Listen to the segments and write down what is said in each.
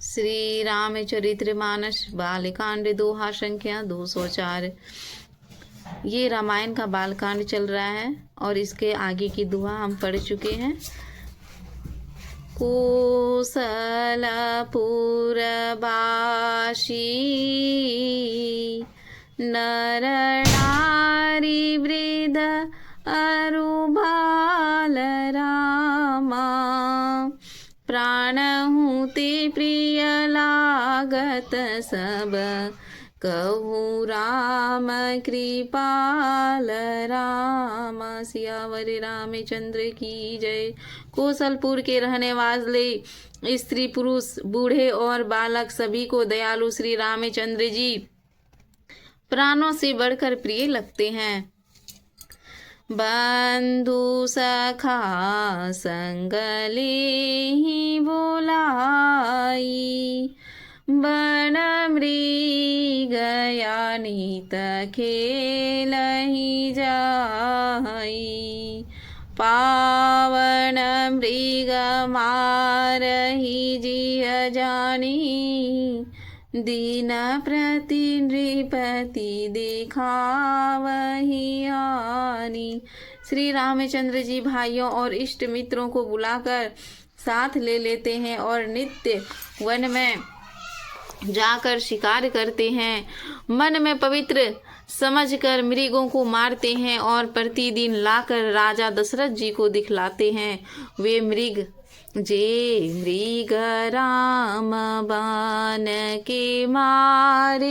श्री रामचरितमानस बालकांड दोहा संख्या 204। ये रामायण का बालकांड चल रहा है और इसके आगे की दोहा हम पढ़ चुके हैं। कोसलपुरवासी नर नारी वृद्ध अरु बाल रामा, प्राणहु ते प्रिय लागत सब, कहूँ राम कृपाल राम। सियावर रामचंद्र की जय। कौशलपुर के रहने वाले स्त्री पुरुष बूढ़े और बालक सभी को दयालु श्री रामचंद्र जी प्राणों से बढ़कर प्रिय लगते हैं। बंधु सखा संग लेहि बोलाई, बन मृग यानित खेलहि जाई, पावन मृग मारहि जिय जानी, दीन प्रति नृपति दिखावहि आनी। श्री रामचंद्र जी भाइयों और इष्ट मित्रों को बुलाकर साथ ले लेते हैं और नित्य वन में जाकर शिकार करते हैं। मन में पवित्र समझकर मृगों को मारते हैं और प्रतिदिन लाकर राजा दशरथ जी को दिखलाते हैं। वे मृग जे मृग राम बान के मारे,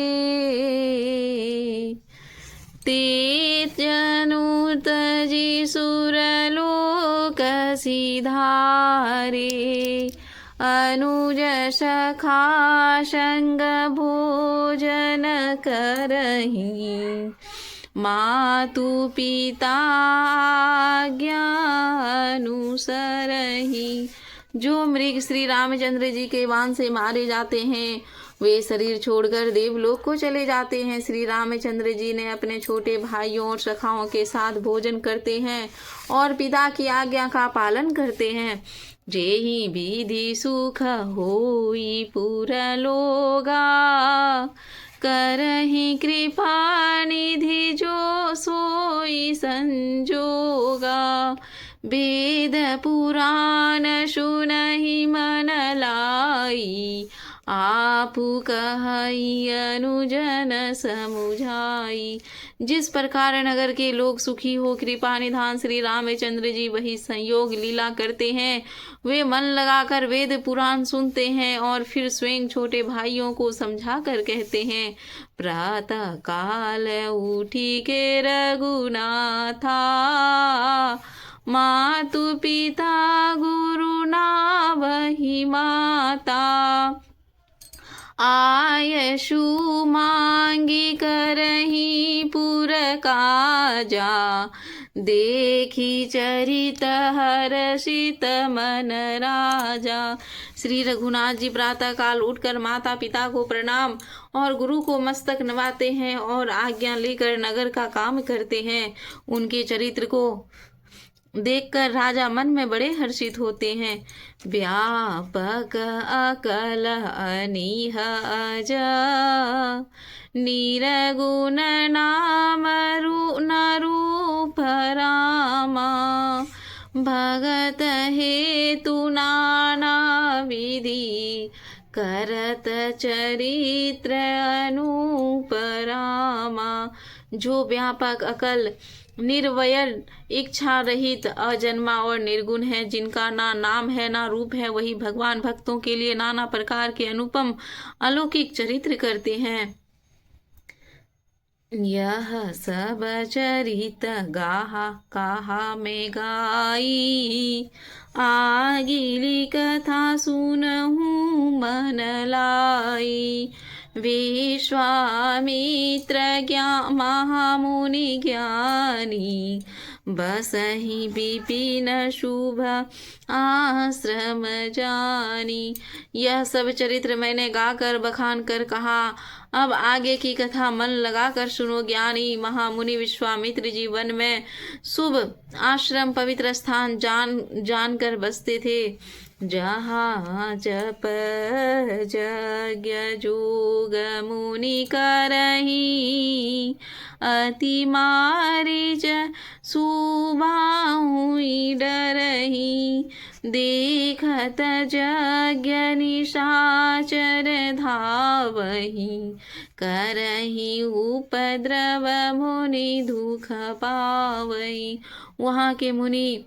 ते जनु तजी सुरलोक सिधारे, अनुज सखा संग भोजन करहि, मातु पिता आज्ञा अनुसरहि। जो मृग श्री रामचंद्र जी के बाण से मारे जाते हैं वे शरीर छोड़कर देवलोक को चले जाते हैं। श्री रामचंद्र जी ने अपने छोटे भाइयों और सखाओं के साथ भोजन करते हैं और पिता की आज्ञा का पालन करते हैं। जेहि विधि सुख होई पुरलोगा, करहि कृपा निधि जो सोई संजोगा, वेद पुराण सुनहि मन लाई, आपु कहई अनुजन समुझाई। जिस प्रकार नगर के लोग सुखी हो कृपा निधान श्री रामचंद्र जी वही संयोग लीला करते हैं। वे मन लगाकर वेद पुराण सुनते हैं और फिर स्वयं छोटे भाइयों को समझा कर कहते हैं। प्रातः काल उठी के रघुनाथा, मातु पिता गुरु नावहि माता, आयशु मांगी करही पुर काजा, देखी चरित हर्षित मन राजा। श्री रघुनाथ जी प्रातः काल उठकर माता पिता को प्रणाम और गुरु को मस्तक नवाते हैं और आज्ञा लेकर नगर का काम करते हैं। उनके चरित्र को देखकर राजा मन में बड़े हर्षित होते हैं। व्यापक अकल अनीह अज, निरगुण नाम रूप रामा, भगत हेतु नाना विधि, करत चरित्र अनूप रामा। जो व्यापक अकल निर्वयर इच्छा रहित अजन्मा और निर्गुण है, जिनका ना नाम है ना रूप है, वही भगवान भक्तों के लिए नाना प्रकार के अनुपम अलौकिक चरित्र करते हैं। यह सब चरित गाहा काहा में गाई, आगिली कथा सुनहु मन लाई, विश्वामित्र महामुनि ज्ञानी, बसहि विपिन शुभ आश्रम जानी। यह सब चरित्र मैंने गाकर बखान कर कहा। अब आगे की कथा मन लगाकर सुनो। ज्ञानी महामुनि विश्वामित्र जी वन में शुभ आश्रम पवित्र स्थान जान कर बसते थे। जहाँ जप यज्ञ जोग मुनि करही, अति मारीच सुबाहुई डरही। देखत यज्ञ निशाचर धावही, करही उपद्रव मुनि दुख पावई। वहाँ के मुनि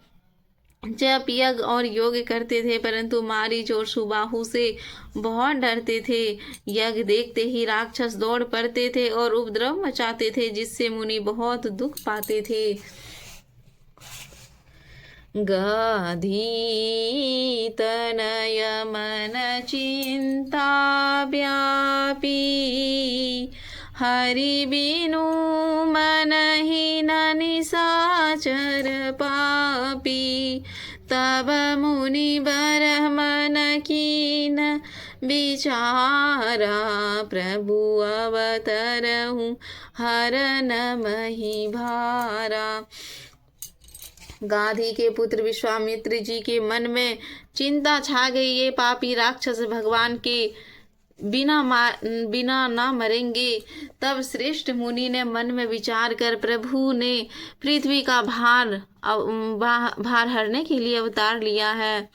जप यज्ञ और योग करते थे, परंतु मारीच और सुबाहु से बहुत डरते थे। यज्ञ देखते ही राक्षस दौड़ पड़ते थे और उपद्रव मचाते थे, जिससे मुनि बहुत दुख पाते थे। गाधी तनय मन चिंता व्यापी, हरि बिनु मन ही निशाचर पापी। तब मुनि बर मन कीन विचारा, प्रभु अवतरहु हरन मही भारा। गाधी के पुत्र विश्वामित्र जी के मन में चिंता छा गई। ये पापी राक्षस भगवान के बिना ना मरेंगे। तब श्रेष्ठ मुनि ने मन में विचार कर प्रभु ने पृथ्वी का भार हरने के लिए अवतार लिया है।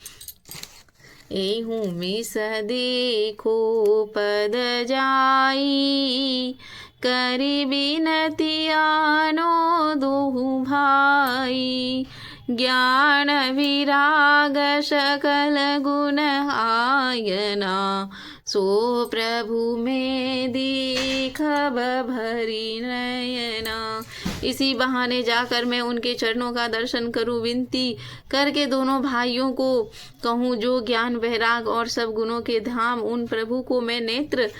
एहू मिस देखो पद जाई, करी बिनती आनो दोहु भाई। ज्ञान विराग सकल गुण आयना, सो प्रभु में देखब भरी नयना। इसी बहाने जाकर मैं उनके चरणों का दर्शन करूं, विनती करके दोनों भाइयों को कहूं, जो ज्ञान वैराग और सब गुणों के धाम उन प्रभु को मैं नेत्र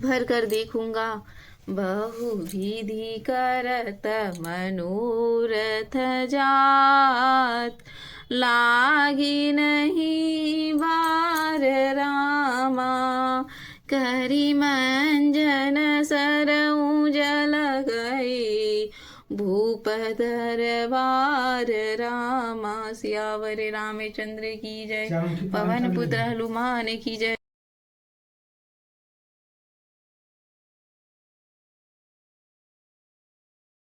भर कर देखूंगा। बहु विधि करत मनोरथ जात, लागी नहीं बार रामा। करी मंजन सरऊ जल गए, भूप दरबार रामा। सियावर रामचंद्र की जय, पवन पुत्र हनुमान की जय।